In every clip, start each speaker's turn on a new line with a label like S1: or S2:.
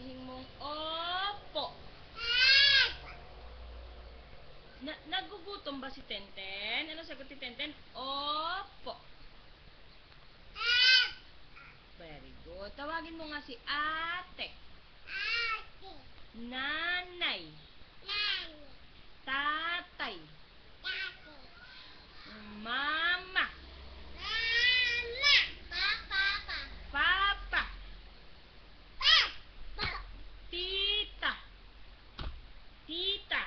S1: sasabihin mong, opo. Nagugutom ba si Tenten? Ano sagot ni Tenten? Opo. Very good. Tawagin mo nga si ate. Nanay. Tatay. Mama. Papa. Tita. Tita.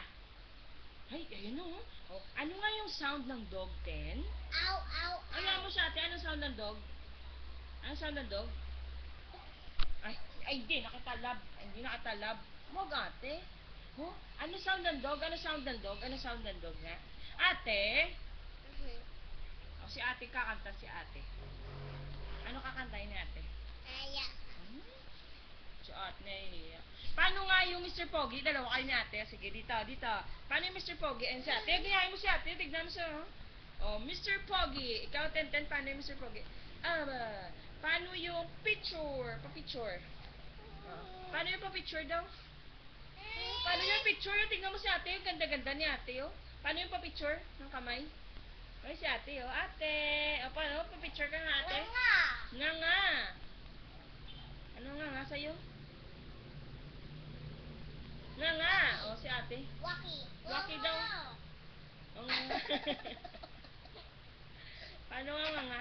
S1: Ay, ayun o. Oh, ano nga yung sound ng dog, Ten? Alam mo siya, ate, ano sound ng dog? Ano sound ng dog? Ay, hindi, nakatalab. Ay, hindi nakatalab. Wag, ate. Oh, ano sound ng dog? Ano sound ng dog? Ano sound ng dog nga? Ate? O, si ate kakanta si ate. Ano kakantayin ni ate? Si ate nahihiya. Paano nga yung Mr. Pogi? Dalawa kayo ni ate. Sige, dito, dito. Paano yung Mr. Pogi? And si ate, gayahin mo si ate. Tignan mo siya, oh. Oh, Mr. Pogi. Ikaw, Tenten, paano yung Mr. Pogi? Paano yung picture? Pa-picture. Paano yung pa-picture daw? Paano yung picture? Tignan mo si ate. Yung ganda-ganda ni ate, oh. Paano yung pa-picture ng kamay? Ay, si ate, oh. Ate. O, paano? Pa-picture ka nga, ate? Nga nga. Ano nga nga sa'yo? Nga nga. O, si ate. Waki daw. O, nga nga. Paano nga nga?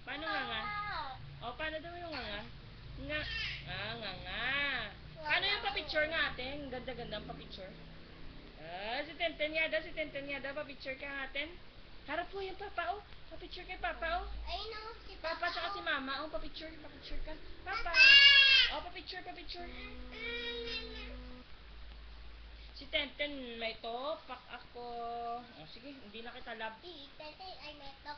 S1: Paano nga nga? O, paano daw yung nga nga? Nga. Nga nga. Paano yung pa-picture nga, ate? Ang ganda-ganda ang pa-picture. Si Tenten nga daw. Si Tenten nga daw. Pa-picture ka nga, Ten. Harap po yung papa, oh. Pa-picture kay papa, oh.
S2: Si
S1: Papa tsaka si mama, oh. Pa-picture. Pa-picture ka. Papa. Oh, pa-picture, pa-picture. Si Tenten, may topak ako. Oh, sige, hindi na kita love.
S2: Tatay ay may tok.